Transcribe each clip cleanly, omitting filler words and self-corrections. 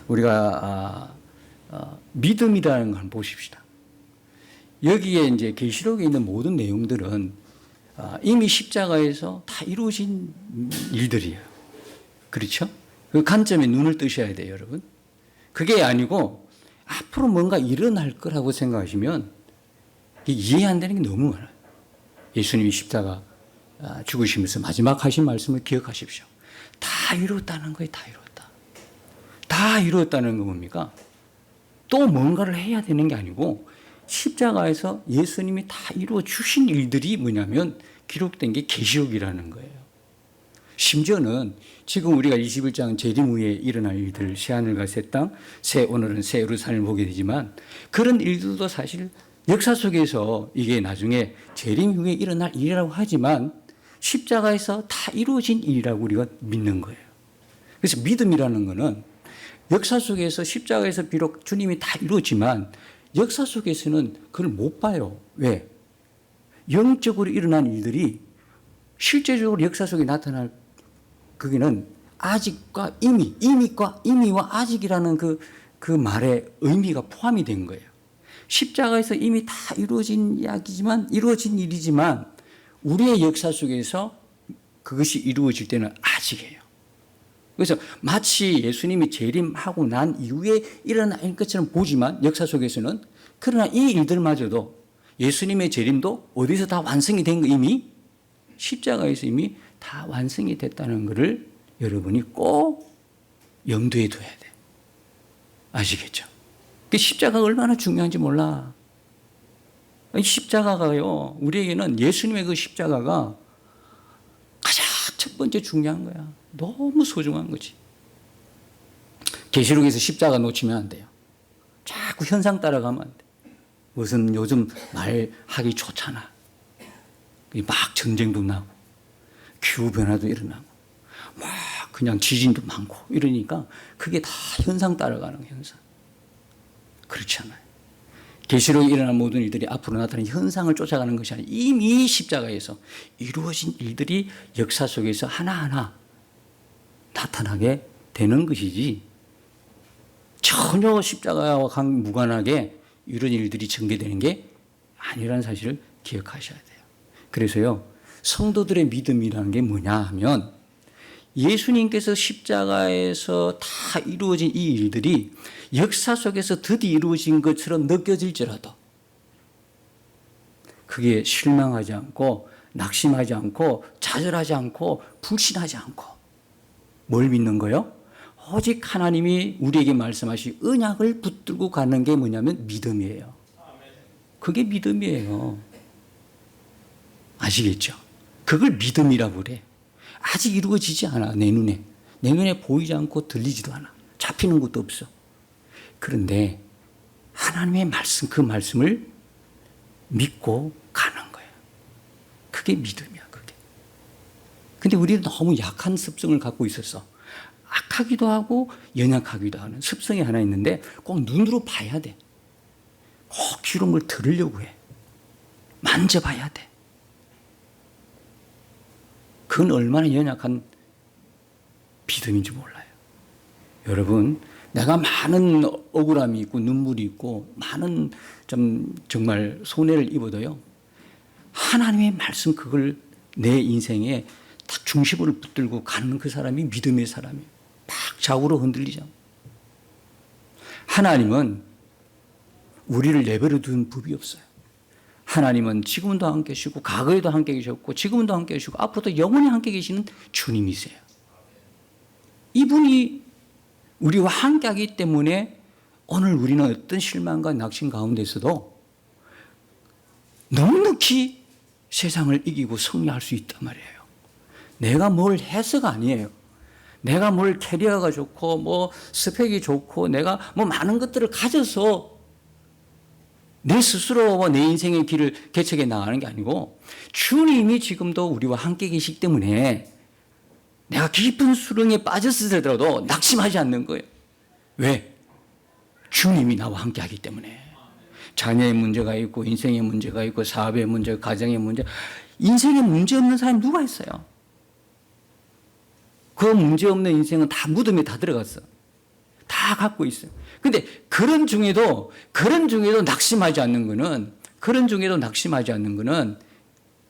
우리가 믿음이라는 걸 한번 보십시다. 여기에 이제 계시록에 있는 모든 내용들은 이미 십자가에서 다 이루어진 일들이에요. 그렇죠? 그 관점에 눈을 뜨셔야 돼요, 여러분. 그게 아니고 앞으로 뭔가 일어날 거라고 생각하시면 이해 안 되는 게 너무 많아요. 예수님이 십자가 죽으시면서 마지막 하신 말씀을 기억하십시오. 다 이루었다는 거예요. 다 이루었다. 다 이루었다는 거 뭡니까? 또 뭔가를 해야 되는 게 아니고 십자가에서 예수님이 다 이루어 주신 일들이 뭐냐면 기록된 게 계시록이라는 거예요. 심지어는 지금 우리가 21장 재림 후에 일어날 일들, 새하늘과 새 땅, 오늘은 새 예루살렘을 보게 되지만 그런 일들도 사실 역사 속에서 이게 나중에 재림 후에 일어날 일이라고 하지만 십자가에서 다 이루어진 일이라고 우리가 믿는 거예요. 그래서 믿음이라는 거는 역사 속에서 십자가에서 비록 주님이 다 이루었지만 역사 속에서는 그걸 못 봐요. 왜? 영적으로 일어난 일들이 실제적으로 역사 속에 나타날 거기는 아직과 이미와 아직이라는 그 말의 의미가 포함이 된 거예요. 십자가에서 이미 다 이루어진 일이지만 우리의 역사 속에서 그것이 이루어질 때는 아직이에요. 그래서 마치 예수님이 재림하고 난 이후에 일어날 것처럼 보지만 역사 속에서는 그러나 이 일들마저도 예수님의 재림도 어디서 다 완성이 된 거 이미 십자가에서 이미 다 완성이 됐다는 것을 여러분이 꼭 염두에 둬야 돼요. 아시겠죠? 그 십자가가 얼마나 중요한지 몰라. 십자가가요, 우리에게는 예수님의 그 십자가가 가장 첫 번째 중요한 거야. 너무 소중한 거지. 계시록에서 십자가 놓치면 안 돼요. 자꾸 현상 따라가면 안 돼. 무슨 요즘 말하기 좋잖아. 막 전쟁도 나고 기후변화도 일어나고 막 그냥 지진도 많고 이러니까 그게 다 현상 따라가는 현상. 그렇지 않아요. 계시록에 일어난 모든 일들이 앞으로 나타나는 현상을 쫓아가는 것이 아니라 이미 십자가에서 이루어진 일들이 역사 속에서 하나하나 나타나게 되는 것이지 전혀 십자가와 무관하게 이런 일들이 전개되는 게 아니라는 사실을 기억하셔야 돼요. 그래서요, 성도들의 믿음이라는 게 뭐냐 하면 예수님께서 십자가에서 다 이루어진 이 일들이 역사 속에서 드디어 이루어진 것처럼 느껴질지라도 그게 실망하지 않고 낙심하지 않고 좌절하지 않고 불신하지 않고 뭘 믿는 거요? 오직 하나님이 우리에게 말씀하신 언약을 붙들고 가는 게 뭐냐면 믿음이에요. 그게 믿음이에요. 아시겠죠? 그걸 믿음이라고 그래. 아직 이루어지지 않아. 내 눈에 보이지 않고 들리지도 않아. 잡히는 것도 없어. 그런데 하나님의 말씀, 그 말씀을 믿고 가는 거예요. 그게 믿음이야. 그게. 근데 우리는 너무 약한 습성을 갖고 있어서 악하기도 하고 연약하기도 하는 습성이 하나 있는데 꼭 눈으로 봐야 돼. 꼭 기름을 들으려고 해. 만져봐야 돼. 그건 얼마나 연약한 믿음인지 몰라요. 여러분, 내가 많은 억울함이 있고 눈물이 있고 많은 정말 손해를 입어도요, 하나님의 말씀 그걸 내 인생에 딱 중심으로 붙들고 가는 그 사람이 믿음의 사람이에요. 막 좌우로 흔들리지 않고. 하나님은 우리를 내버려 둔 법이 없어요. 하나님은 지금도 함께 계시고 과거에도 함께 계셨고 지금도 함께 계시고 앞으로도 영원히 함께 계시는 주님이세요. 이분이 우리와 함께 하기 때문에 오늘 우리는 어떤 실망과 낙심 가운데서도 넉넉히 세상을 이기고 승리할 수 있단 말이에요. 내가 뭘 해서가 아니에요. 내가 뭘 캐리어가 좋고 뭐 스펙이 좋고 내가 뭐 많은 것들을 가져서 내 스스로 내 인생의 길을 개척해 나가는 게 아니고 주님이 지금도 우리와 함께 계시기 때문에 내가 깊은 수렁에 빠졌을지라도 낙심하지 않는 거예요. 왜? 주님이 나와 함께 하기 때문에. 자녀의 문제가 있고 인생의 문제가 있고 사업의 문제, 가정의 문제, 인생에 문제 없는 사람이 누가 있어요? 그 문제 없는 인생은 다 무덤에 다 들어갔어. 다 갖고 있어요. 근데 그런 중에도 낙심하지 않는 거는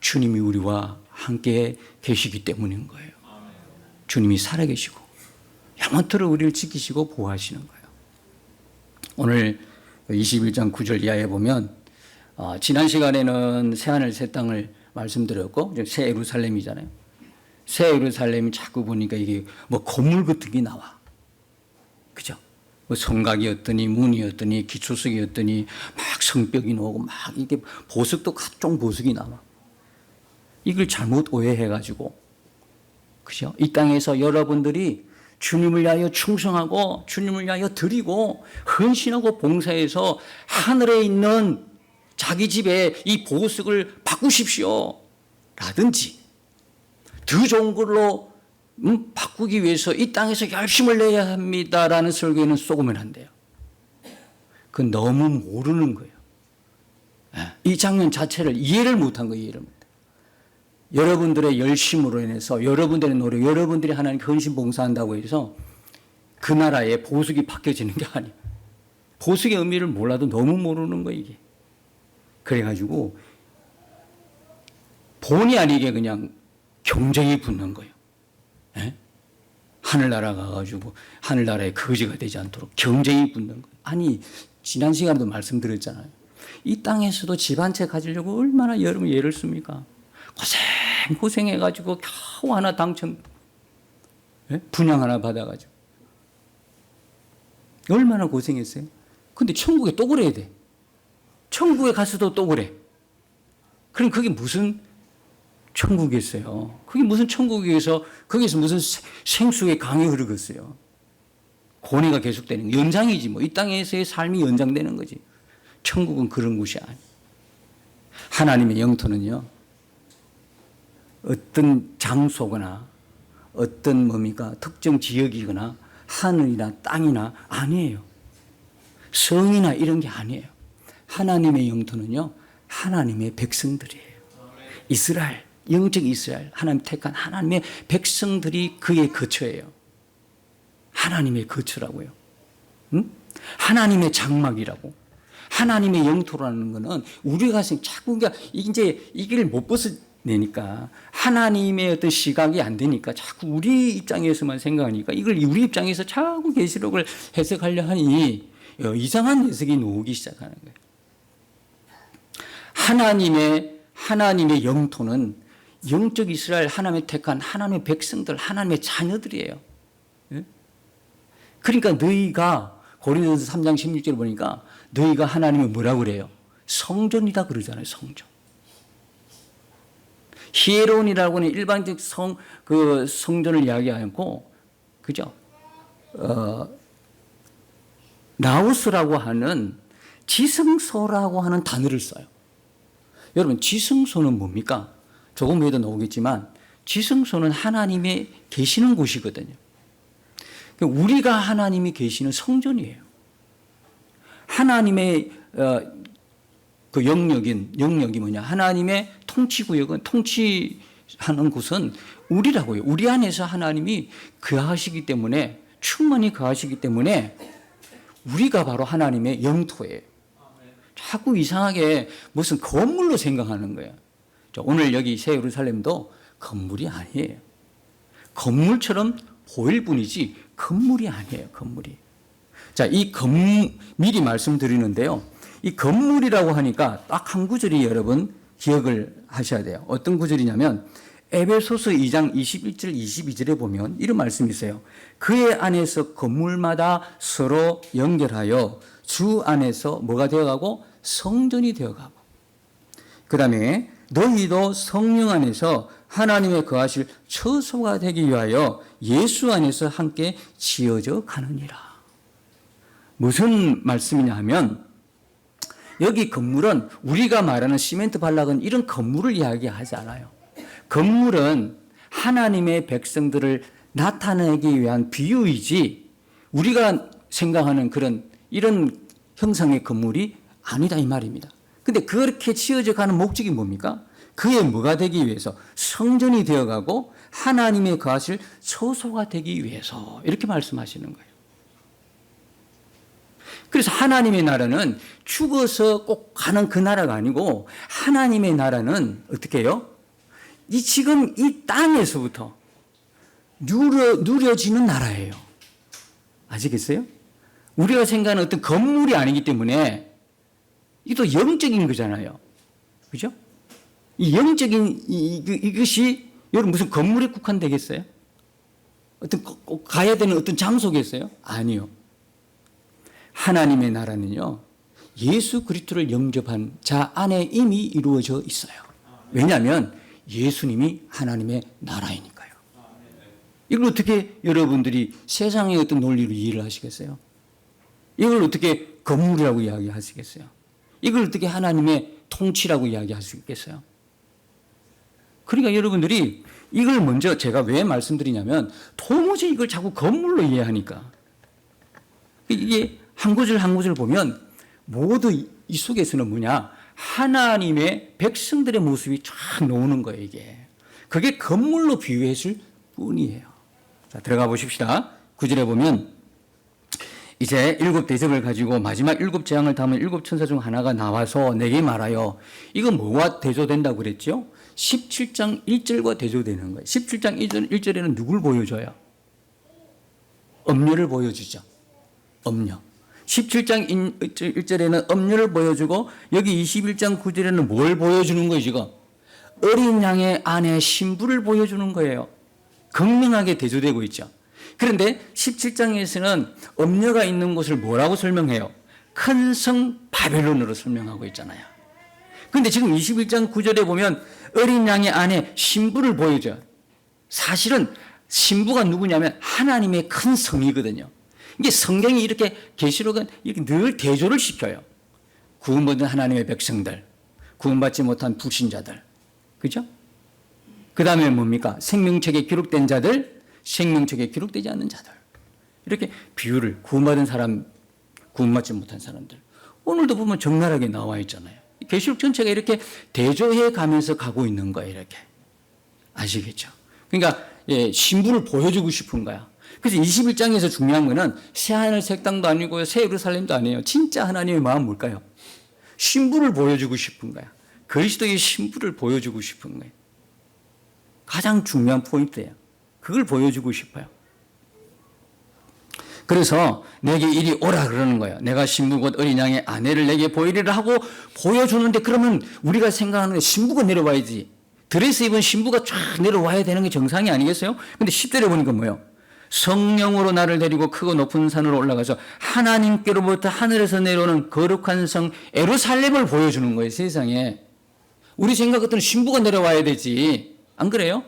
주님이 우리와 함께 계시기 때문인 거예요. 주님이 살아계시고 영원토록 우리를 지키시고 보호하시는 거예요. 오늘 21장 9절 이하에 보면 지난 시간에는 새하늘 새 땅을 말씀드렸고 새 예루살렘이잖아요. 새 예루살렘이 자꾸 보니까 이게 뭐 건물 같은 게 나와. 그죠? 뭐 성곽이었더니 문이었더니 기초석이었더니 막 성벽이 나오고 막 이게 보석도 각종 보석이 나와. 이걸 잘못 오해해가지고, 그죠? 이 땅에서 여러분들이 주님을 위하여 충성하고 주님을 위하여 드리고 헌신하고 봉사해서 하늘에 있는 자기 집에 이 보석을 바꾸십시오 라든지 더 좋은 걸로 바꾸기 위해서 이 땅에서 열심을 내야 합니다라는 설교에는 쏘으면 안 돼요. 그건 너무 모르는 거예요. 이 장면 자체를 이해를 못한 거예요. 이해를 못해요. 여러분들의 열심으로 인해서 여러분들의 노력, 여러분들이 하나님 헌신 봉사한다고 해서 그 나라에 보석이 바뀌어지는 게 아니에요. 보석의 의미를 몰라도 너무 모르는 거예요, 이게. 그래가지고 본의 아니게 그냥 경쟁이 붙는 거예요. 예? 하늘나라 가가지고 하늘나라의 거지가 되지 않도록 경쟁이 붙는 거예요. 아니, 지난 시간에도 말씀드렸잖아요. 이 땅에서도 집 한 채 가지려고 얼마나 여러분 애를 씁니까? 고생해가지고 겨우 하나 당첨, 예? 분양 하나 받아가지고. 얼마나 고생했어요? 근데 천국에 또 그래야 돼. 천국에 가서도 또 그래. 그럼 그게 무슨 천국이겠어요? 그게 무슨 천국에서, 거기서 무슨 생수의 강이 흐르겠어요? 고뇌가 계속되는 거. 연장이지 뭐. 이 땅에서의 삶이 연장되는 거지. 천국은 그런 곳이 아니에요. 하나님의 영토는요, 어떤 장소거나 어떤 뭡니까 특정 지역이거나 하늘이나 땅이나 아니에요. 성이나 이런 게 아니에요. 하나님의 영토는요, 하나님의 백성들이에요. 이스라엘, 영적 이스라엘, 하나님 택한 하나님의 백성들이 그의 거처예요. 하나님의 거처라고요. 응? 하나님의 장막이라고. 하나님의 영토라는 것은 우리가 자꾸 그러니까 이제 이걸 못 벗어내니까 하나님의 어떤 시각이 안 되니까 자꾸 우리 입장에서만 생각하니까 이걸 우리 입장에서 자꾸 계시록을 해석하려 하니 이상한 해석이 나오기 시작하는 거예요. 하나님의 영토는 영적 이스라엘, 하나님의 택한 하나님의 백성들, 하나님의 자녀들이에요. 그러니까 너희가 고린도전서 3장 16절을 보니까 너희가 하나님을 뭐라고 그래요? 성전이다 그러잖아요. 성전. 히에론이라고 하는 일반적 성전을 이야기하고, 그죠? 나우스라고 하는 지성소라고 하는 단어를 써요. 여러분, 지성소는 뭡니까? 조금 후에도 나오겠지만 지성소는 하나님의 계시는 곳이거든요. 우리가 하나님이 계시는 성전이에요. 하나님의 그 영역이 뭐냐? 하나님의 통치구역은, 통치하는 곳은 우리라고요. 우리 안에서 하나님이 거하시기 때문에, 충만히 거하시기 때문에 우리가 바로 하나님의 영토예요. 자꾸 이상하게 무슨 건물로 생각하는 거예요. 오늘 여기 새 예루살렘도 건물이 아니에요. 건물처럼 보일 뿐이지 건물이 아니에요. 건물이. 자, 미리 말씀드리는데요. 이 건물이라고 하니까 딱 한 구절이 여러분 기억을 하셔야 돼요. 어떤 구절이냐면 에베소서 2장 21절 22절에 보면 이런 말씀이 있어요. 그의 안에서 건물마다 서로 연결하여 주 안에서 뭐가 되어가고? 성전이 되어가고. 그 다음에 너희도 성령 안에서 하나님의 거하실 처소가 되기 위하여 예수 안에서 함께 지어져 가느니라. 무슨 말씀이냐 하면 여기 건물은 우리가 말하는 시멘트 발락은 이런 건물을 이야기하지 않아요. 건물은 하나님의 백성들을 나타내기 위한 비유이지 우리가 생각하는 이런 형상의 건물이 아니다 이 말입니다. 근데 그렇게 지어져 가는 목적이 뭡니까? 그의 뭐가 되기 위해서? 성전이 되어가고 하나님의 거하실 처소가 되기 위해서 이렇게 말씀하시는 거예요. 그래서 하나님의 나라는 죽어서 꼭 가는 그 나라가 아니고 하나님의 나라는 어떻게 해요? 지금 이 땅에서부터 누려지는 나라예요. 아시겠어요? 우리가 생각하는 어떤 건물이 아니기 때문에 이도 영적인 거잖아요. 그죠? 이 영적인 이것이 여러분 무슨 건물에 국한되겠어요? 어떤 꼭 가야 되는 어떤 장소겠어요? 아니요. 하나님의 나라는요, 예수 그리스도를 영접한 자 안에 이미 이루어져 있어요. 왜냐하면 예수님이 하나님의 나라이니까요. 이걸 어떻게 여러분들이 세상의 어떤 논리로 이해를 하시겠어요? 이걸 어떻게 건물이라고 이야기하시겠어요? 이걸 어떻게 하나님의 통치라고 이야기할 수 있겠어요? 그러니까 여러분들이 이걸 먼저 제가 왜 말씀드리냐면 도무지 이걸 자꾸 건물로 이해하니까 이게 한 구절 한 구절 보면 모두 이 속에서는 뭐냐? 하나님의 백성들의 모습이 쫙 나오는 거예요, 이게. 그게 건물로 비유했을 뿐이에요. 자, 들어가 보십시다. 9절에 보면 이제 7 대접을 가지고 마지막 7 재앙을 담은 7 천사 중 하나가 나와서 내게 말하여 이건 뭐와 대조된다고 그랬죠? 17장 1절과 대조되는 거예요. 17장 1절에는 누굴 보여줘요? 음녀를 보여주죠. 음녀. 17장 1절에는 음녀를 보여주고 여기 21장 9절에는 뭘 보여주는 거예요 지금? 어린 양의 아내 신부를 보여주는 거예요. 극명하게 대조되고 있죠. 그런데 17장에서는 음녀가 있는 곳을 뭐라고 설명해요? 큰 성 바벨론으로 설명하고 있잖아요. 그런데 지금 21장 9절에 보면 어린 양의 아내 신부를 보여줘요. 사실은 신부가 누구냐면 하나님의 큰 성이거든요. 이게 성경이 이렇게 계시록은 이렇게 늘 대조를 시켜요. 구원받은 하나님의 백성들, 구원받지 못한 불신자들, 그죠? 그 다음에 뭡니까? 생명책에 기록된 자들, 생명책에 기록되지 않는 자들. 이렇게 비유를 구원받은 사람, 구원받지 못한 사람들. 오늘도 보면 적나라하게 나와 있잖아요. 계시록 전체가 이렇게 대조해 가면서 가고 있는 거예요. 이렇게 아시겠죠? 그러니까 신부를 보여주고 싶은 거야. 그래서 21장에서 중요한 거는 새하늘 새 땅도 아니고요, 새 예루살렘도 아니에요. 진짜 하나님의 마음 뭘까요? 신부를 보여주고 싶은 거야. 그리스도의 신부를 보여주고 싶은 거예요. 가장 중요한 포인트예요. 그걸 보여주고 싶어요. 그래서 내게 이리 오라 그러는 거예요. 내가 신부 곧 어린 양의 아내를 내게 보이리라 하고 보여주는데 그러면 우리가 생각하는 신부가 내려와야지. 드레스 입은 신부가 쫙 내려와야 되는 게 정상이 아니겠어요? 근데 10절에 보니까 뭐예요? 성령으로 나를 데리고 크고 높은 산으로 올라가서 하나님께로부터 하늘에서 내려오는 거룩한 성 예루살렘을 보여주는 거예요, 세상에. 우리 생각 같은 신부가 내려와야 되지. 안 그래요?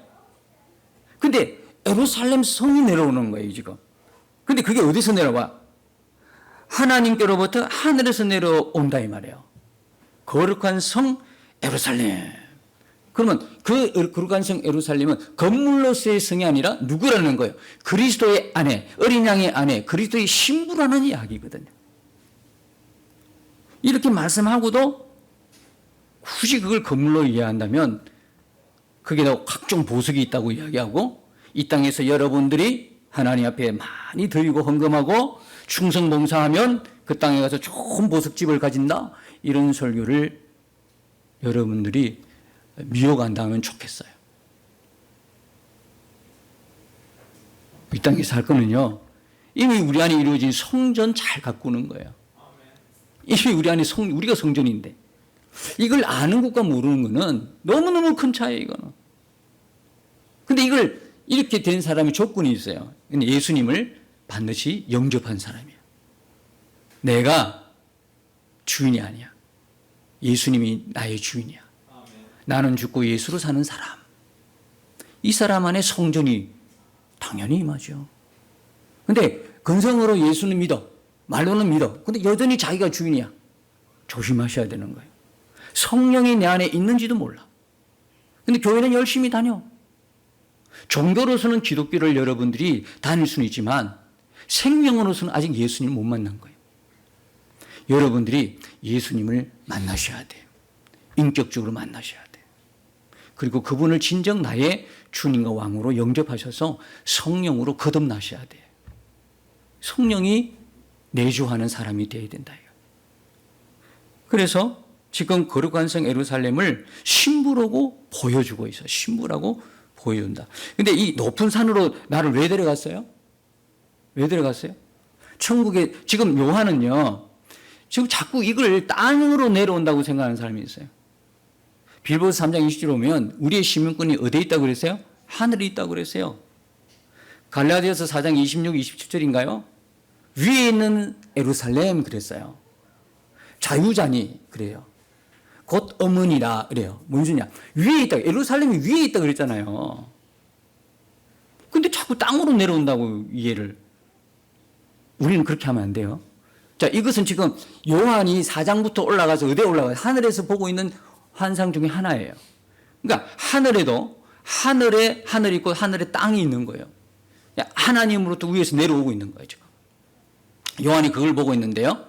근데 예루살렘 성이 내려오는 거예요, 지금. 근데 그게 어디서 내려와? 하나님께로부터 하늘에서 내려온다 이 말이에요. 거룩한 성 예루살렘. 그러면 그 거룩한 성 예루살렘은 건물로서의 성이 아니라 누구라는 거예요? 그리스도의 아내, 어린 양의 아내, 그리스도의 신부라는 이야기거든요. 이렇게 말씀하고도 굳이 그걸 건물로 이해한다면 그게 더 각종 보석이 있다고 이야기하고 이 땅에서 여러분들이 하나님 앞에 많이 드리고 헌금하고 충성봉사하면 그 땅에 가서 좋은 보석집을 가진다. 이런 설교를 여러분들이 미혹한다면 좋겠어요. 이 땅에서 할 거는요, 이미 우리 안에 이루어진 성전 잘 가꾸는 거예요. 이미 우리 안에 우리가 성전인데 이걸 아는 것과 모르는 거는 너무너무 큰 차이에요, 이거는. 근데 이걸 이렇게 된 사람이 조건이 있어요. 근데 예수님을 반드시 영접한 사람이에요. 내가 주인이 아니야. 예수님이 나의 주인이야. 나는 죽고 예수로 사는 사람. 이 사람 안에 성전이 당연히 임하죠. 근데 근성으로 예수는 믿어. 말로는 믿어. 근데 여전히 자기가 주인이야. 조심하셔야 되는 거예요. 성령이 내 안에 있는지도 몰라. 근데 교회는 열심히 다녀. 종교로서는 기독교를 여러분들이 다닐 수는 있지만 생명으로서는 아직 예수님을 못 만난 거예요. 여러분들이 예수님을 만나셔야 돼요. 인격적으로 만나셔야 돼요. 그리고 그분을 진정 나의 주님과 왕으로 영접하셔서 성령으로 거듭나셔야 돼요. 성령이 내주하는 사람이 되어야 된다. 그래서 지금 거룩한 성 예루살렘을 신부라고 보여주고 있어요. 신부라고 보여준다. 근데 이 높은 산으로 나를 왜 데려갔어요? 왜 데려갔어요? 천국에, 지금 요한은요, 지금 자꾸 이걸 땅으로 내려온다고 생각하는 사람이 있어요. 빌보스 3장 20절 보면 우리의 시민권이 어디에 있다고 그랬어요? 하늘에 있다고 그랬어요. 갈라디아서 4장 26, 27절인가요? 위에 있는 예루살렘 그랬어요. 자유자니 그래요. 곧 어머니라 그래요. 뭔 소리냐? 위에 있다. 예루살렘이 위에 있다 그랬잖아요. 근데 자꾸 땅으로 내려온다고 이해를. 우리는 그렇게 하면 안 돼요. 자, 이것은 지금 요한이 4장부터 올라가서 어디에 올라가요? 하늘에서 보고 있는 환상 중에 하나예요. 그러니까 하늘에도 하늘에 하늘이 있고 하늘에 땅이 있는 거예요. 하나님으로부터 위에서 내려오고 있는 거예요, 지금. 요한이 그걸 보고 있는데요.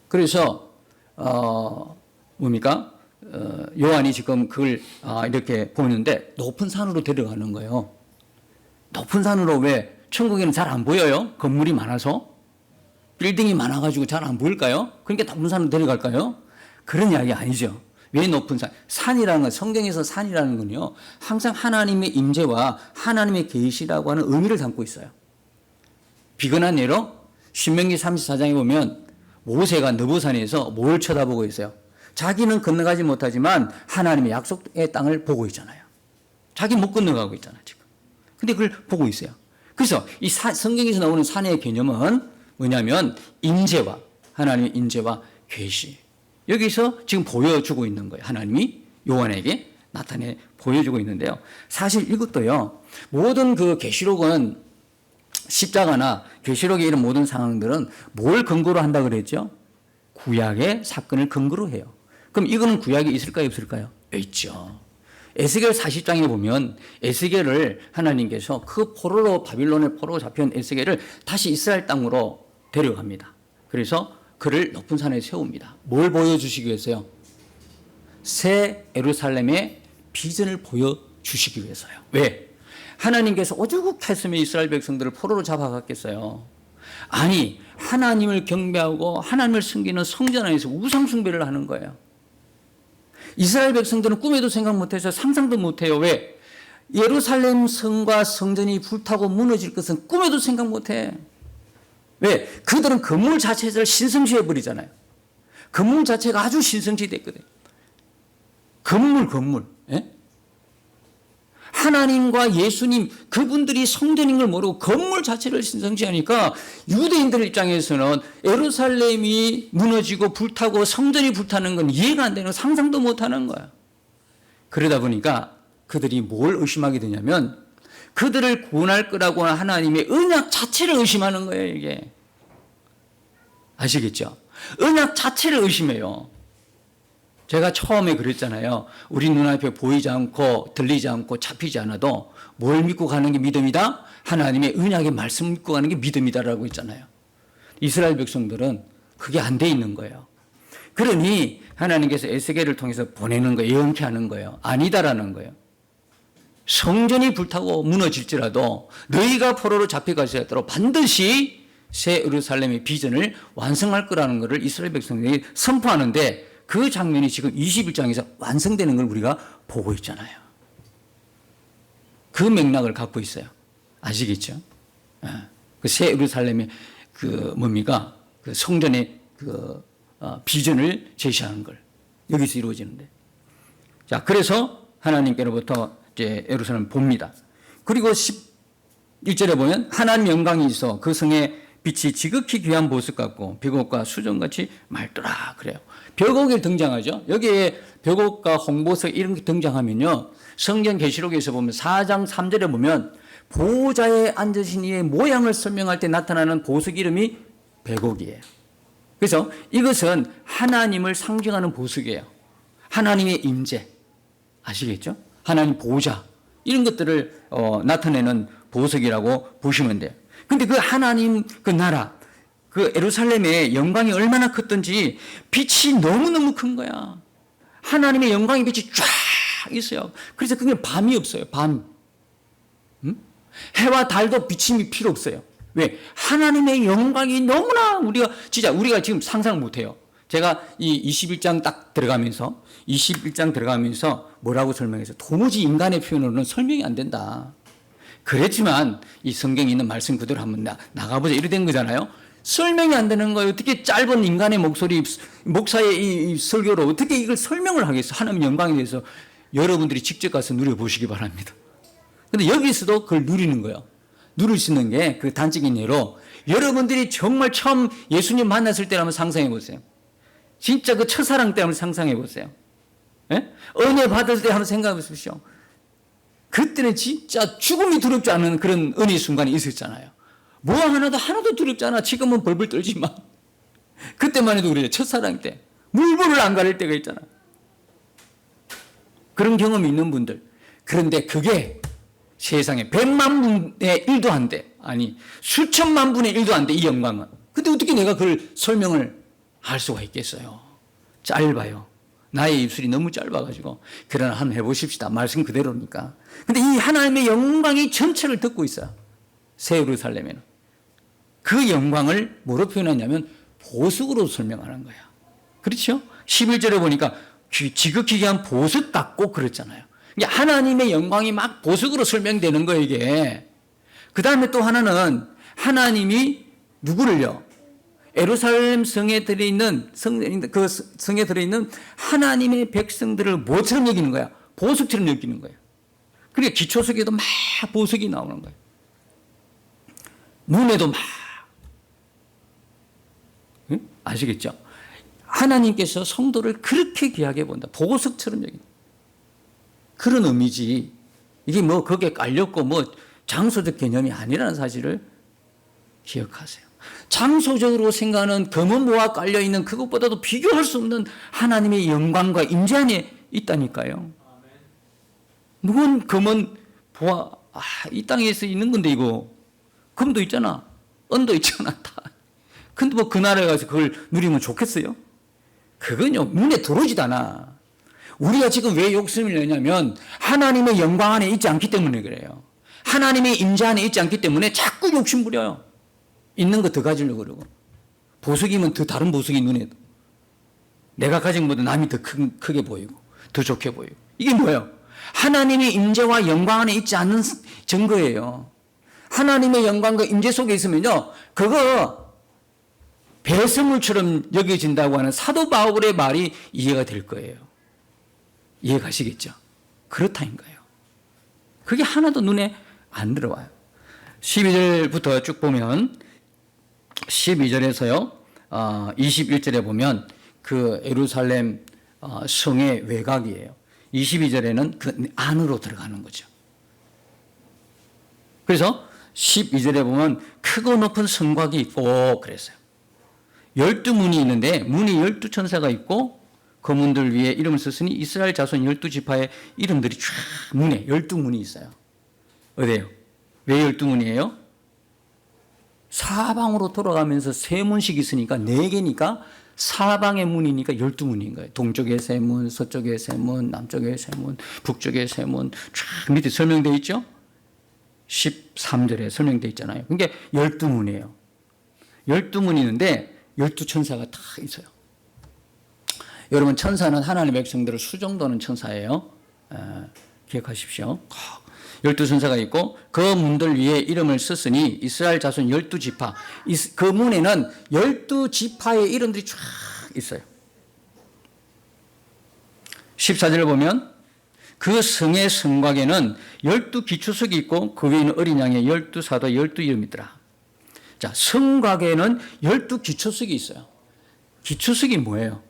그래서 뭡니까? 요한이 지금 그걸 이렇게 보는데 높은 산으로 데려가는 거예요. 높은 산으로 왜? 천국에는 잘 안 보여요? 건물이 많아서? 빌딩이 많아가지고 잘 안 보일까요? 그러니까 높은 산으로 데려갈까요? 그런 이야기 아니죠. 왜 높은 산? 산이라는 건, 성경에서 산이라는 건요, 항상 하나님의 임재와 하나님의 계시라고 하는 의미를 담고 있어요. 비근한 예로 신명기 34장에 보면 모세가 느보산에서 뭘 쳐다보고 있어요? 자기는 건너가지 못하지만 하나님의 약속의 땅을 보고 있잖아요. 자기 못 건너가고 있잖아요, 지금. 근데 그걸 보고 있어요. 그래서 이 성경에서 나오는 산의 개념은 뭐냐면 임재와 하나님의 임재와 계시. 여기서 지금 보여주고 있는 거예요. 하나님이 요한에게 나타내 보여주고 있는데요. 사실 이것도요, 모든 그 계시록은 십자가나 계시록에 이런 모든 상황들은 뭘 근거로 한다 그랬죠? 구약의 사건을 근거로 해요. 그럼 이거는 구약에 있을까요, 없을까요? 있죠. 에스겔 40장에 보면 에스겔을 하나님께서 그 포로로, 바빌론의 포로로 잡혀온 에스겔을 다시 이스라엘 땅으로 데려갑니다. 그래서 그를 높은 산에 세웁니다. 뭘 보여주시기 위해서요? 새 예루살렘의 비전을 보여주시기 위해서요. 왜? 하나님께서 오죽했으면 이스라엘 백성들을 포로로 잡아갔겠어요. 아니, 하나님을 경배하고 하나님을 섬기는 성전 안에서 우상 숭배를 하는 거예요. 이스라엘 백성들은 꿈에도 생각 못해서 상상도 못해요. 왜? 예루살렘 성과 성전이 불타고 무너질 것은 꿈에도 생각 못해. 왜? 그들은 건물 자체를 신성시해 버리잖아요. 건물 자체가 아주 신성시 됐거든요. 건물. 예? 하나님과 예수님, 그분들이 성전인 걸 모르고 건물 자체를 신성시하니까 유대인들 입장에서는 예루살렘이 무너지고 불타고 성전이 불타는 건 이해가 안 되는, 상상도 못 하는 거야. 그러다 보니까 그들이 뭘 의심하게 되냐면 그들을 구원할 거라고 하는 하나님의 언약 자체를 의심하는 거예요, 이게. 아시겠죠? 언약 자체를 의심해요. 제가 처음에 그랬잖아요. 우리 눈앞에 보이지 않고 들리지 않고 잡히지 않아도 뭘 믿고 가는 게 믿음이다? 하나님의 언약의 말씀 믿고 가는 게 믿음이다라고 했잖아요. 이스라엘 백성들은 그게 안 돼 있는 거예요. 그러니 하나님께서 에스겔을 통해서 보내는 거예요. 예언케 하는 거예요. 아니다라는 거예요. 성전이 불타고 무너질지라도 너희가 포로로 잡혀가시도록 반드시 새 예루살렘의 비전을 완성할 거라는 것을 이스라엘 백성들이 선포하는데 그 장면이 지금 21장에서 완성되는 걸 우리가 보고 있잖아요. 그 맥락을 갖고 있어요. 아시겠죠? 그 새 예루살렘의 그 뭡니까? 그 성전의 그 비전을 제시하는 걸 여기서 이루어지는데. 자, 그래서 하나님께로부터 이제 예루살렘을 봅니다. 그리고 11절에 보면 하나님 영광이 있어 그 성에 빛이 지극히 귀한 보석 같고 벽옥과 수정같이 맑더라 그래요. 벽옥이 등장하죠. 여기에 벽옥과 홍보석 이런 게 등장하면요. 성경 계시록에서 보면 4장 3절에 보면 보호자에 앉으신 이의 모양을 설명할 때 나타나는 보석 이름이 벽옥이에요. 그래서 이것은 하나님을 상징하는 보석이에요. 하나님의 임재. 아시겠죠? 하나님 보호자. 이런 것들을 나타내는 보석이라고 보시면 돼요. 근데 그 하나님 그 나라, 그 예루살렘의 영광이 얼마나 컸던지 빛이 너무너무 큰 거야. 하나님의 영광의 빛이 쫙 있어요. 그래서 그게 밤이 없어요. 밤. 해와 달도 비침이 필요 없어요. 왜? 하나님의 영광이 너무나 우리가 지금 상상을 못해요. 제가 이 21장 딱 들어가면서 21장 들어가면서 뭐라고 설명해서 도무지 인간의 표현으로는 설명이 안 된다. 그랬지만 이 성경에 있는 말씀 그대로 한번 나가보자 이래 된 거잖아요. 설명이 안 되는 거예요. 어떻게 짧은 인간의 목소리, 목사의 이 설교로 어떻게 이걸 설명을 하겠어? 하나님의 영광에 대해서 여러분들이 직접 가서 누려보시기 바랍니다. 근데 여기서도 그걸 누리는 거예요. 누릴 수 있는 게 그 단적인 예로 여러분들이 정말 처음 예수님 만났을 때 한번 상상해 보세요. 진짜 그 첫사랑 때 한번 상상해 보세요. 예? 은혜 받을 때 한번 생각해 보십시오. 그때는 진짜 죽음이 두렵지 않은 그런 은혜의 순간이 있었잖아요. 뭐 하나도 두렵지 않아. 지금은 벌벌 떨지만 그때만 해도 그래요. 첫사랑 때 물불을 안 가릴 때가 있잖아. 그런 경험이 있는 분들. 그런데 그게 세상에 100만 분의 1도 안 돼. 아니 수천만 분의 1도 안 돼. 이 영광은. 근데 어떻게 내가 그걸 설명을 할 수가 있겠어요. 짧아요. 나의 입술이 너무 짧아가지고. 그러나 한번 해보십시다. 말씀 그대로니까. 근데 이 하나님의 영광이 전체를 덮고 있어요. 새 예루살렘에는. 그 영광을 뭐로 표현하냐면 보석으로 설명하는 거야. 그렇죠? 11절에 보니까 지극히 귀한 보석 같고 그랬잖아요. 하나님의 영광이 막 보석으로 설명되는 거예요, 이게. 그 다음에 또 하나는 하나님이 누구를요? 예루살렘 성에 들어있는 그 성에 들어있는 하나님의 백성들을 뭐처럼 여기는 거야? 보석처럼 여기는 거예요. 그러니까 기초석에도 막 보석이 나오는 거예요. 문에도 막. 응? 아시겠죠? 하나님께서 성도를 그렇게 귀하게 본다. 보석처럼 여긴다. 그런 의미지. 이게 뭐 거기에 깔렸고 뭐 장소적 개념이 아니라는 사실을 기억하세요. 장소적으로 생각하는 검은 모가 깔려있는 그것보다도 비교할 수 없는 하나님의 영광과 임재 안에 있다니까요. 누군 검은 보아, 이 땅에서 있는 건데 이거 금도 있잖아. 은도 있잖아. 다. 근데 뭐 그 나라에 가서 그걸 누리면 좋겠어요? 그건요 눈에 들어오지도 않아. 우리가 지금 왜 욕심을 내냐면 하나님의 영광 안에 있지 않기 때문에 그래요. 하나님의 임재 안에 있지 않기 때문에 자꾸 욕심 부려요. 있는 거 더 가지려고 그러고. 보석이면 더 다른 보석이 눈에 내가 가진 것보다 남이 더 크게 보이고 더 좋게 보이고. 이게 뭐예요? 하나님의 임재와 영광 안에 있지 않는 증거예요. 하나님의 영광과 임재 속에 있으면요 그거 배설물처럼 여겨진다고 하는 사도 바울의 말이 이해가 될 거예요. 이해가시겠죠? 그렇다는 거예요. 그게 하나도 눈에 안 들어와요. 12절부터 쭉 보면 12절에서요 21절에 보면 그 예루살렘 성의 외곽이에요. 22절에는 그 안으로 들어가는 거죠. 그래서 12절에 보면 크고 높은 성곽이 있고 그랬어요. 12문이 있는데 문이 12천사가 있고 그 문들 위에 이름을 썼으니 이스라엘 자손 12지파의 이름들이 쫙 문에 12문이 있어요. 어디에요? 왜 12문이에요? 사방으로 돌아가면서 세 문씩 있으니까 4개니까 사방의 문이니까 12문인 거예요. 동쪽에 세 문, 서쪽에 세 문, 남쪽에 세 문, 북쪽에 세 문, 쫙 밑에 설명되어 있죠? 13절에 설명되어 있잖아요. 그게 12문이에요. 12문이 있는데 12천사가 다 있어요. 여러분 천사는 하나님의 백성들을 수정도는 천사예요. 기억하십시오. 12천사가 있고 그 문들 위에 이름을 썼으니 이스라엘 자손 12지파. 그 문에는 12지파의 이름들이 쫙 있어요. 14절을 보면 그 성의 성곽에는 12기초석이 있고 그 위에는 어린 양의 12사도 12이름이 있더라. 자, 성곽에는 12기초석이 있어요. 기초석이 뭐예요?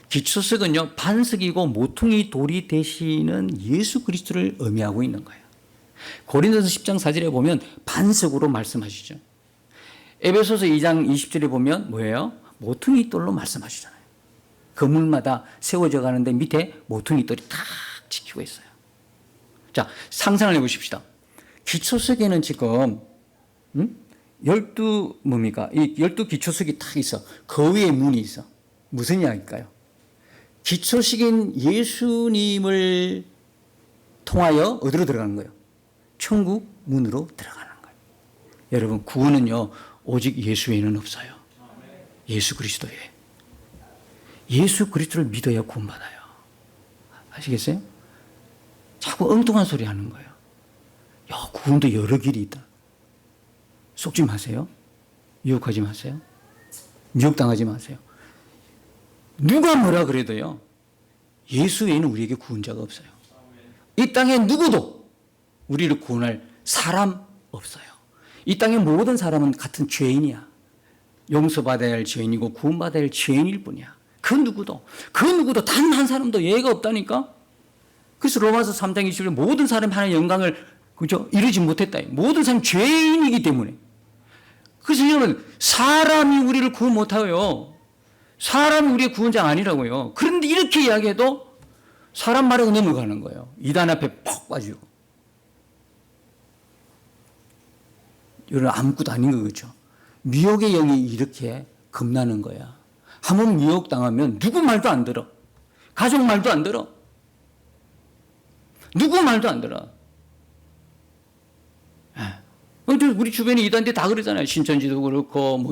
기초석은요 반석이고 모퉁이 돌이 되시는 예수 그리스도를 의미하고 있는 거예요. 고린도서 10장 4절에 보면 반석으로 말씀하시죠. 에베소서 2장 20절에 보면 뭐예요? 모퉁이 돌로 말씀하시잖아요. 건물마다 세워져 가는데 밑에 모퉁이 돌이 탁 지키고 있어요. 자, 상상을 해보십시다. 기초석에는 지금 12뭡니까? 이 12기초석이 탁 있어. 그 위에 문이 있어. 무슨 이야기일까요? 기초식인 예수님을 통하여 어디로 들어가는 거예요? 천국 문으로 들어가는 거예요. 여러분, 구원은요, 오직 예수 외에는 없어요. 예수 그리스도에. 예수 그리스도를 믿어야 구원받아요. 아시겠어요? 자꾸 엉뚱한 소리 하는 거예요. 야, 구원도 여러 길이 있다. 속지 마세요. 유혹하지 마세요. 미혹당하지 마세요. 누가 뭐라 그래도요, 예수 외에는 우리에게 구원자가 없어요. 이 땅에 누구도 우리를 구원할 사람 없어요. 이 땅의 모든 사람은 같은 죄인이야. 용서받아야 할 죄인이고 구원받아야 할 죄인일 뿐이야. 그 누구도 단 한 사람도 예외가 없다니까. 그래서 로마서 3장 20절에 모든 사람이 하나님의 영광을 그죠? 이루지 못했다. 모든 사람이 죄인이기 때문에. 그래서 여러분, 사람이 우리를 구원 못하고요. 사람이 우리의 구원자가 아니라고요. 그런데 이렇게 이야기해도 사람 말하고 넘어가는 거예요. 이단 앞에 퍽 빠지고. 여러분, 아무것도 아닌 거죠. 미혹의 영이 이렇게 겁나는 거야. 한번 미혹당하면 누구 말도 안 들어. 가족 말도 안 들어. 누구 말도 안 들어. 우리 주변에 이단들 다 그러잖아요. 신천지도 그렇고,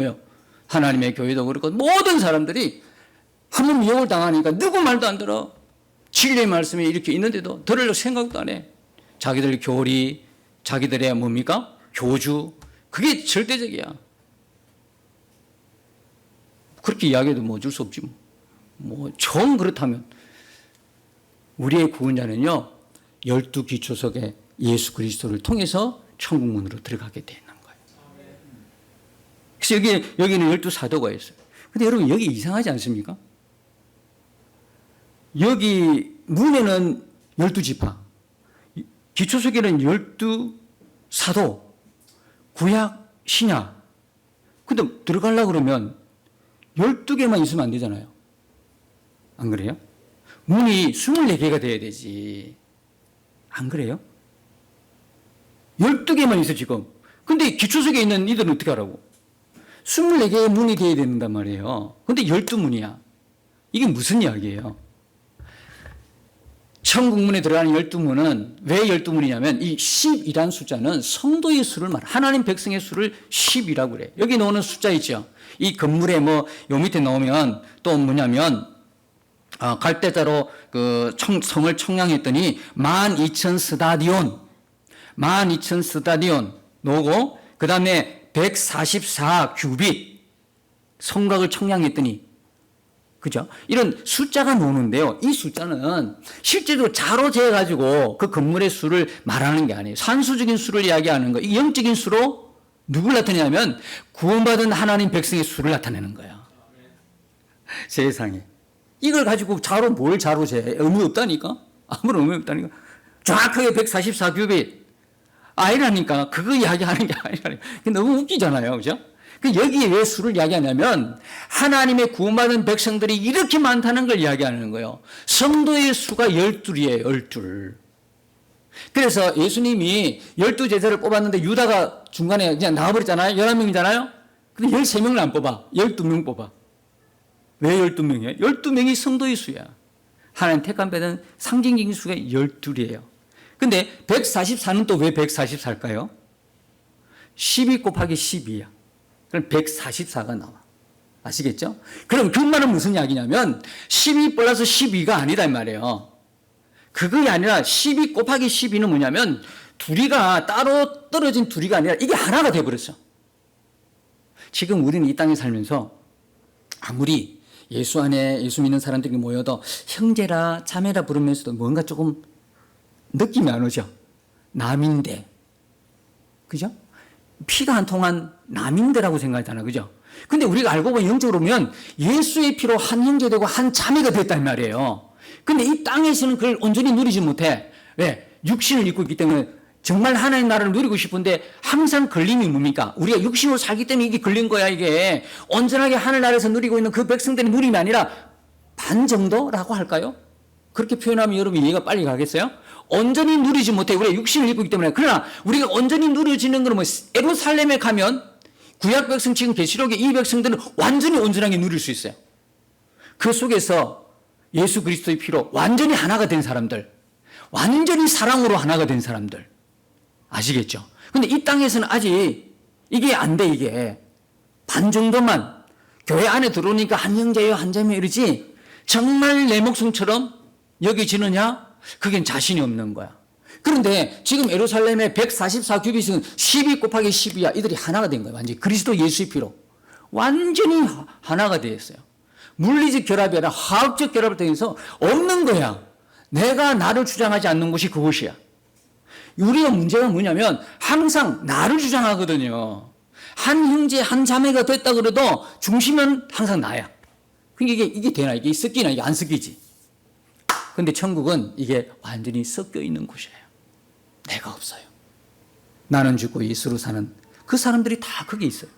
하나님의 교회도 그렇고, 모든 사람들이 한번 미혹을 당하니까 누구 말도 안 들어. 진리의 말씀이 이렇게 있는데도 들으려고 생각도 안 해. 자기들 교리, 자기들의 교주, 그게 절대적이야. 그렇게 이야기해도 어쩔 수 없지. 정 그렇다면 우리의 구원자는요, 12기초석의 예수 그리스도를 통해서 천국문으로 들어가게 되는 거예요. 그래서 여기는 12사도가 있어요. 근데 여러분, 여기 이상하지 않습니까? 여기 문에는 12지파, 기초석에는 12사도, 구약, 신약. 근데 들어가려고 그러면 12개만 있으면 안 되잖아요. 안 그래요? 문이 24개가 돼야 되지. 안 그래요? 12개만 있어, 지금. 근데 기초석에 있는 이들은 어떻게 하라고? 24개의 문이 돼야 된단 말이에요. 근데 12문이야. 이게 무슨 이야기예요? 천국문에 들어가는 12문은 왜 12문이냐면 이 10이라는 숫자는 성도의 수를 하나님 백성의 수를 10이라고 그래. 여기 나오는 숫자 있죠. 이 건물에 요 밑에 나오면 또 뭐냐면 갈대자로 그 성을 청량했더니 12,000 스타디온 나오고, 그 다음에 144 규빗 성곽을 청량했더니, 그죠? 이런 숫자가 나오는데요. 이 숫자는 실제로 자로 재가지고 그 건물의 수를 말하는 게 아니에요. 산수적인 수를 이야기하는 거예요. 이 영적인 수로 누굴 나타내냐면 구원받은 하나님 백성의 수를 나타내는 거예요. 세상에. 이걸 가지고 자로 재? 의미 없다니까? 아무런 의미 없다니까? 정확하게 144 규빗. 아니라니까. 그거 이야기하는 게 아니라니까. 너무 웃기잖아요. 그죠? 여기에 왜 수를 이야기하냐면 하나님의 구원받은 백성들이 이렇게 많다는 걸 이야기하는 거예요. 성도의 수가 12이에요. 12. 그래서 예수님이 12제자를 뽑았는데 유다가 중간에 그냥 나와버렸잖아요. 11명이잖아요. 근데 13명을 안 뽑아. 12명 뽑아. 왜 12명이에요? 12명이 성도의 수야. 하나님 택한 배는 상징적인 수가 12이에요. 근데 144는 또 왜 144일까요? 12 곱하기 12야. 그럼 144가 나와. 아시겠죠? 그럼 그 말은 무슨 이야기냐면 12 플러스 12가 아니다 이 말이에요. 그게 아니라 12 곱하기 12는 뭐냐면 둘이가 따로 떨어진 둘이가 아니라 이게 하나가 돼버렸어. 지금 우리는 이 땅에 살면서 아무리 예수 안에 예수 믿는 사람들이 모여도 형제라 자매라 부르면서도 뭔가 조금 느낌이 안 오죠. 남인데. 그죠? 피가 한 통한 남인데라고 생각하잖아. 그죠? 근데 우리가 알고 보면 영적으로 보면 예수의 피로 한 형제 되고 한 자매가 됐단 말이에요. 근데 이 땅에서는 그걸 온전히 누리지 못해. 왜? 육신을 입고 있기 때문에 정말 하나님 나라를 누리고 싶은데 항상 걸림이 뭡니까? 우리가 육신으로 살기 때문에 이게 걸린 거야, 이게. 온전하게 하늘나라에서 누리고 있는 그 백성들의 누림이 아니라 반 정도라고 할까요? 그렇게 표현하면 여러분 이해가 빨리 가겠어요? 온전히 누리지 못해. 우리가 육신을 입고 있기 때문에. 그러나 우리가 온전히 누려지는 건 예루살렘에 가면 구약 백성 지금 계시록의 이 백성들은 완전히 온전하게 누릴 수 있어요. 그 속에서 예수 그리스도의 피로 완전히 하나가 된 사람들, 완전히 사랑으로 하나가 된 사람들. 아시겠죠? 근데 이 땅에서는 아직 이게 안 돼, 이게. 반 정도만. 교회 안에 들어오니까 한 형제요, 한 자매요 이러지. 정말 내 목숨처럼 여겨지느냐? 그게 자신이 없는 거야. 그런데 지금 예루살렘의 144규빗은 12 곱하기 12야. 이들이 하나가 된 거예요. 완전히 그리스도 예수의 피로. 완전히 하나가 되었어요. 물리적 결합이 아니라 화학적 결합을 통해서 없는 거야. 내가 나를 주장하지 않는 것이 그것이야. 우리의 문제가 뭐냐면 항상 나를 주장하거든요. 한 형제, 한 자매가 됐다 그래도 중심은 항상 나야. 그러니까 이게 되나? 이게 섞이나? 이게 안 섞이지. 근데 천국은 이게 완전히 섞여 있는 곳이에요. 내가 없어요. 나는 죽고 예수로 사는 그 사람들이 다 거기 있어요.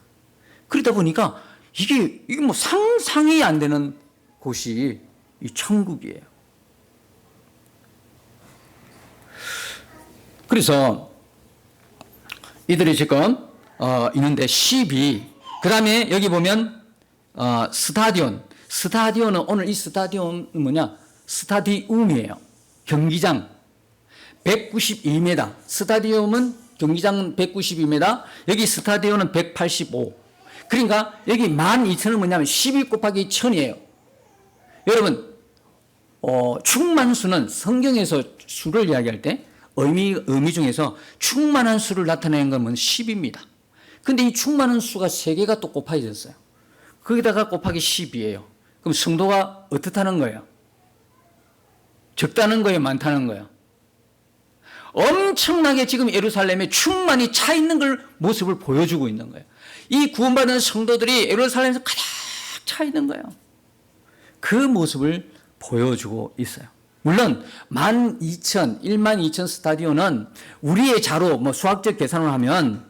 그러다 보니까 이게 뭐 상상이 안 되는 곳이 이 천국이에요. 그래서 이들이 지금 있는데 12, 그 다음에 여기 보면 스타디온은 오늘 이 스타디온은 뭐냐? 스타디움이에요. 경기장 192m. 스타디움은 경기장 192m. 여기 스타디온은 185. 그러니까 여기 12,000은 뭐냐면 12 곱하기 1000이에요. 여러분, 충만수는 성경에서 수를 이야기할 때 의미 중에서 충만한 수를 나타내는 건 10입니다. 근데 이 충만한 수가 3개가 또 곱해졌어요. 거기다가 곱하기 10이에요. 그럼 성도가 어떻다는 거예요? 적다는 거예요? 많다는 거예요? 엄청나게 지금 예루살렘에 충만히 차 있는 걸 모습을 보여주고 있는 거예요. 이 구원받은 성도들이 예루살렘에서 가득 차 있는 거예요. 그 모습을 보여주고 있어요. 물론 12,000 스타디온은 우리의 자로 뭐 수학적 계산을 하면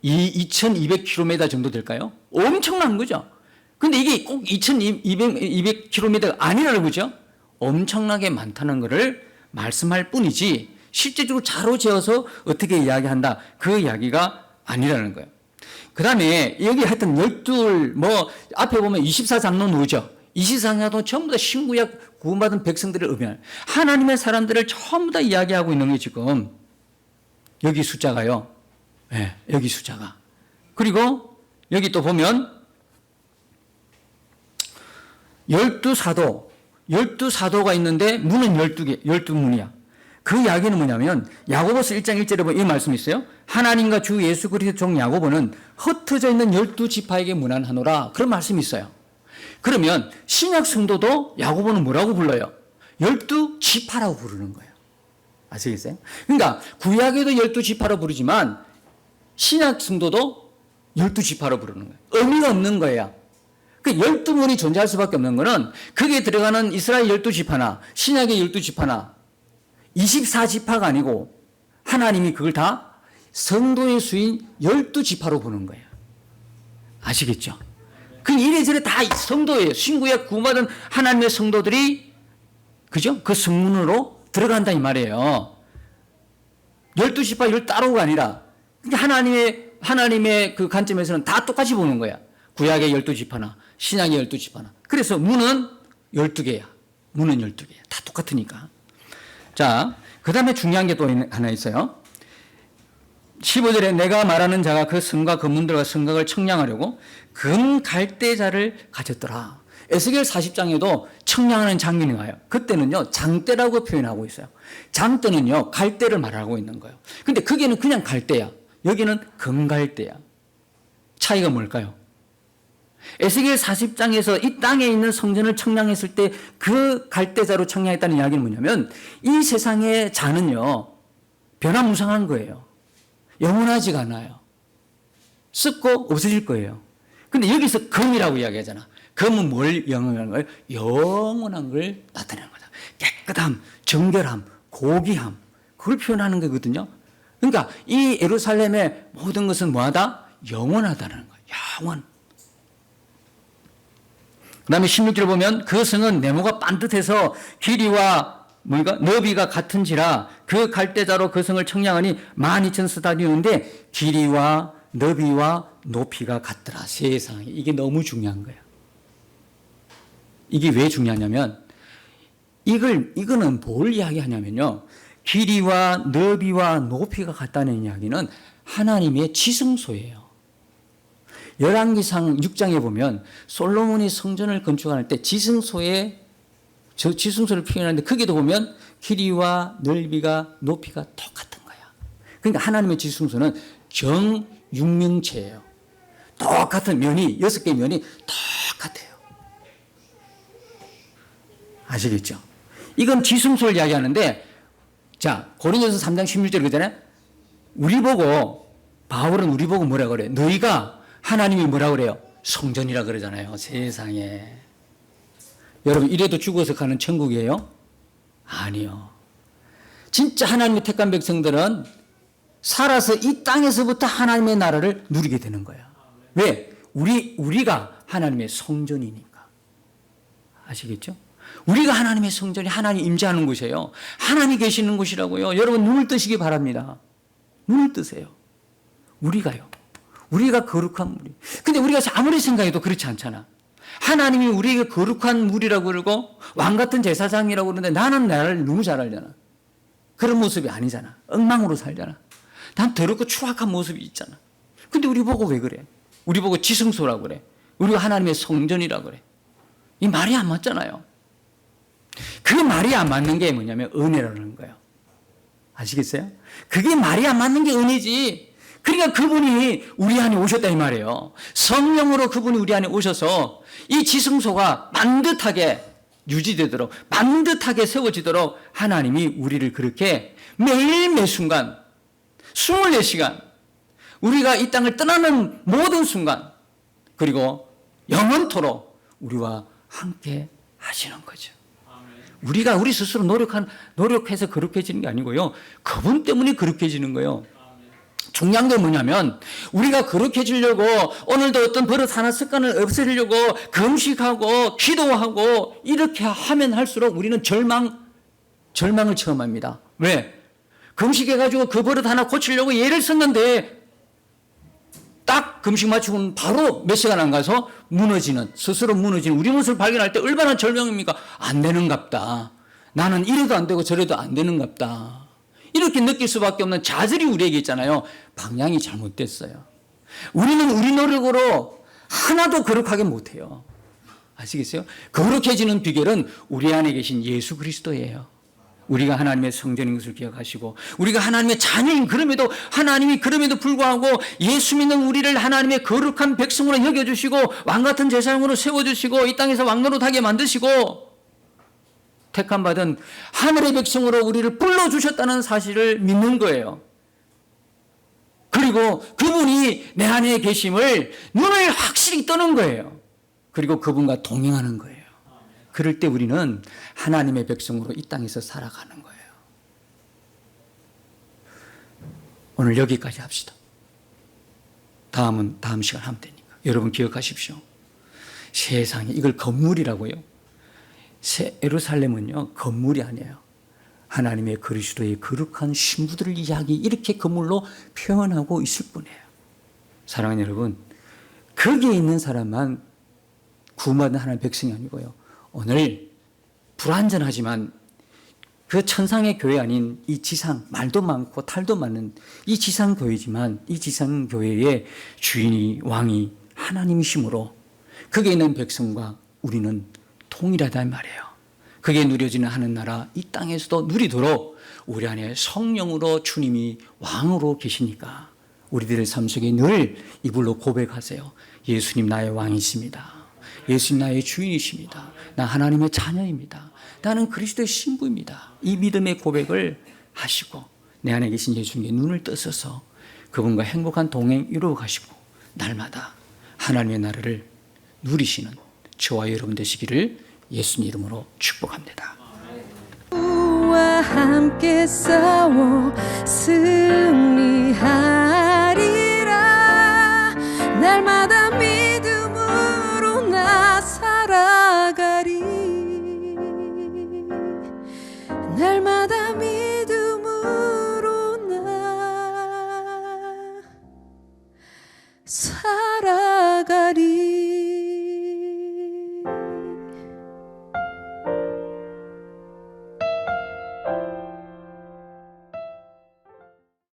2,200km 정도 될까요? 엄청난 거죠. 근데 이게 꼭 2,200km가 아니라는 거죠. 엄청나게 많다는 것을 말씀할 뿐이지 실제적으로 자로 재어서 어떻게 이야기한다 그 이야기가 아니라는 거예요. 그 다음에 여기 하여튼 12 뭐 앞에 보면 24장로 누구죠? 24장로 전부 다 신구약 구원받은 백성들을 의미하는 하나님의 사람들을 전부 다 이야기하고 있는 게 지금 여기 숫자가요. 네, 여기 숫자가. 그리고 여기 또 보면 12사도가 있는데 문은 12개, 12문이야. 그 이야기는 뭐냐면 야고보서 1장 1절에 보면 이 말씀이 있어요. 하나님과 주 예수 그리스도 종 야고보는 흩어져 있는 12지파에게 문안하노라. 그런 말씀이 있어요. 그러면 신약 성도도 야고보는 뭐라고 불러요? 12지파라고 부르는 거예요. 아시겠어요? 그러니까 구약에도 12지파로 부르지만 신약 성도도 12지파로 부르는 거예요. 의미가 없는 거예요. 그 12문이 존재할 수밖에 없는 거는 거기에 들어가는 이스라엘 12지파나 신약의 12지파나 24지파가 아니고 하나님이 그걸 다 성도의 수인 12지파로 보는 거예요. 아시겠죠? 그 이래저래 다 성도예요. 신구약 구원받은 하나님의 성도들이 그죠? 그 성문으로 들어간다 이 말이에요. 12지파 12따로가 아니라 하나님의 그 관점에서는 다 똑같이 보는 거야. 구약의 12지파나 신약의 12지파나. 그래서 문은 12개야. 문은 12개야. 다 똑같으니까. 자, 그 다음에 중요한 게 또 하나 있어요. 15절에 내가 말하는 자가 그 성과 그 문들과 성곽을 청량하려고 금 갈대자를 가졌더라. 에스겔 40장에도 청량하는 장면이 와요. 그때는요 장대라고 표현하고 있어요. 장대는요 갈대를 말하고 있는 거예요. 근데 거기는 그냥 갈대야. 여기는 금갈대야. 차이가 뭘까요? 에스겔 40장에서 이 땅에 있는 성전을 청량했을 때 그 갈대자로 청량했다는 이야기는 뭐냐면 이 세상의 자는요 변화무쌍한 거예요. 영원하지가 않아요. 썩고 없어질 거예요. 근데 여기서 금이라고 이야기하잖아. 금은 뭘 영원한 거예요? 영원한 걸 나타내는 거다. 깨끗함, 정결함, 고귀함 그걸 표현하는 거거든요. 그러니까 이 예루살렘의 모든 것은 뭐하다? 영원하다는 거예요. 영원. 그 다음에 16절 보면 그 성은 네모가 반듯해서 길이와 너비가 같은지라 그 갈대자로 그 성을 청량하니 12,000 스타디온인데 길이와 너비와 높이가 같더라. 세상에 이게 너무 중요한 거예요. 이게 왜 중요하냐면 이거는 뭘 이야기하냐면요. 길이와 너비와 높이가 같다는 이야기는 하나님의 지성소예요. 열왕기상 6장에 보면 솔로몬이 성전을 건축할 때 지성소에 저 지성소를 표현하는데 거기도 보면 길이와 넓이가 높이가 똑같은 거야. 그러니까 하나님의 지성소는 정육면체예요. 똑같은 면이 6개의 면이 똑같아요. 아시겠죠? 이건 지성소를 이야기하는데 자 고린도서 3장 16절 그러잖아요. 우리 보고 바울은 우리 보고 뭐라 그래요? 너희가 하나님이 뭐라 그래요? 성전이라 그러잖아요. 세상에. 여러분 이래도 죽어서 가는 천국이에요? 아니요. 진짜 하나님의 택한 백성들은 살아서 이 땅에서부터 하나님의 나라를 누리게 되는 거야. 왜? 우리가 하나님의 성전이니까. 아시겠죠? 우리가 하나님의 성전이 하나님 임재하는 곳이에요. 하나님이 계시는 곳이라고요. 여러분 눈을 뜨시기 바랍니다. 눈을 뜨세요. 우리가요. 우리가 거룩한 물이. 근데 우리가 아무리 생각해도 그렇지 않잖아. 하나님이 우리에게 거룩한 물이라고 그러고 왕 같은 제사장이라고 그러는데 나는 나를 너무 잘 알잖아. 그런 모습이 아니잖아. 엉망으로 살잖아. 난 더럽고 추악한 모습이 있잖아. 근데 우리 보고 왜 그래? 우리 보고 지성소라고 그래. 우리가 하나님의 성전이라고 그래. 이 말이 안 맞잖아요. 그 말이 안 맞는 게 뭐냐면 은혜라는 거예요. 아시겠어요? 그게 말이 안 맞는 게 은혜지. 그러니까 그분이 우리 안에 오셨다 이 말이에요. 성령으로 그분이 우리 안에 오셔서 이 지성소가 반듯하게 유지되도록 반듯하게 세워지도록 하나님이 우리를 그렇게 매일 매순간 24시간 우리가 이 땅을 떠나는 모든 순간 그리고 영원토록 우리와 함께 하시는 거죠. 우리가 우리 스스로 노력해서 거룩해지는 게 아니고요. 그분 때문에 거룩해지는 거예요. 중요한 게 뭐냐면 우리가 거룩해지려고 오늘도 어떤 버릇 하나 습관을 없애려고 금식하고 기도하고 이렇게 하면 할수록 우리는 절망을 체험합니다. 왜? 금식해가지고 그 버릇 하나 고치려고 예를 썼는데 딱 금식 마치고는 바로 몇 시간 안 가서 스스로 무너지는 우리 모습을 발견할 때 얼마나 절망입니까? 안 되는갑다. 나는 이래도 안 되고 저래도 안 되는갑다. 이렇게 느낄 수밖에 없는 좌절이 우리에게 있잖아요. 방향이 잘못됐어요. 우리는 우리 노력으로 하나도 거룩하게 못해요. 아시겠어요? 거룩해지는 비결은 우리 안에 계신 예수 그리스도예요. 우리가 하나님의 성전인 것을 기억하시고 우리가 하나님의 자녀인 하나님이 그럼에도 불구하고 예수 믿는 우리를 하나님의 거룩한 백성으로 여겨주시고 왕같은 제사장으로 세워주시고 이 땅에서 왕노릇하게 만드시고 택함받은 하늘의 백성으로 우리를 불러주셨다는 사실을 믿는 거예요. 그리고 그분이 내 안에 계심을 눈을 확실히 뜨는 거예요. 그리고 그분과 동행하는 거예요. 그럴 때 우리는 하나님의 백성으로 이 땅에서 살아가는 거예요. 오늘 여기까지 합시다. 다음 시간 하면 되니까. 여러분 기억하십시오. 세상에 이걸 건물이라고요. 새 예루살렘은요 건물이 아니에요. 하나님의 그리스도의 거룩한 신부들을 이렇게 건물로 표현하고 있을 뿐이에요. 사랑하는 여러분, 거기에 있는 사람만 구원받은 하나님의 백성이 아니고요. 오늘 불완전하지만 그 천상의 교회 아닌 이 지상, 말도 많고 탈도 많은 이 지상 교회지만 이 지상 교회의 주인이 왕이 하나님이시므로 거기에 있는 백성과 우리는 통일하다 말이에요. 그게 누려지는 하는 나라 이 땅에서도 누리도록 우리 안에 성령으로 주님이 왕으로 계시니까 우리들의 삶 속에 늘 이불로 고백하세요. 예수님 나의 왕이십니다. 예수님 나의 주인이십니다. 나 하나님의 자녀입니다. 나는 그리스도의 신부입니다. 이 믿음의 고백을 하시고 내 안에 계신 예수님께 눈을 뜨셔서 그분과 행복한 동행 이루어 가시고 날마다 하나님의 나라를 누리시는 저와 여러분 되시기를 예수님 이름으로 축복합니다. 우와 함께 싸워 승리하리라. 날마다 믿음으로 나 살아가리. 날마다 믿음으로 나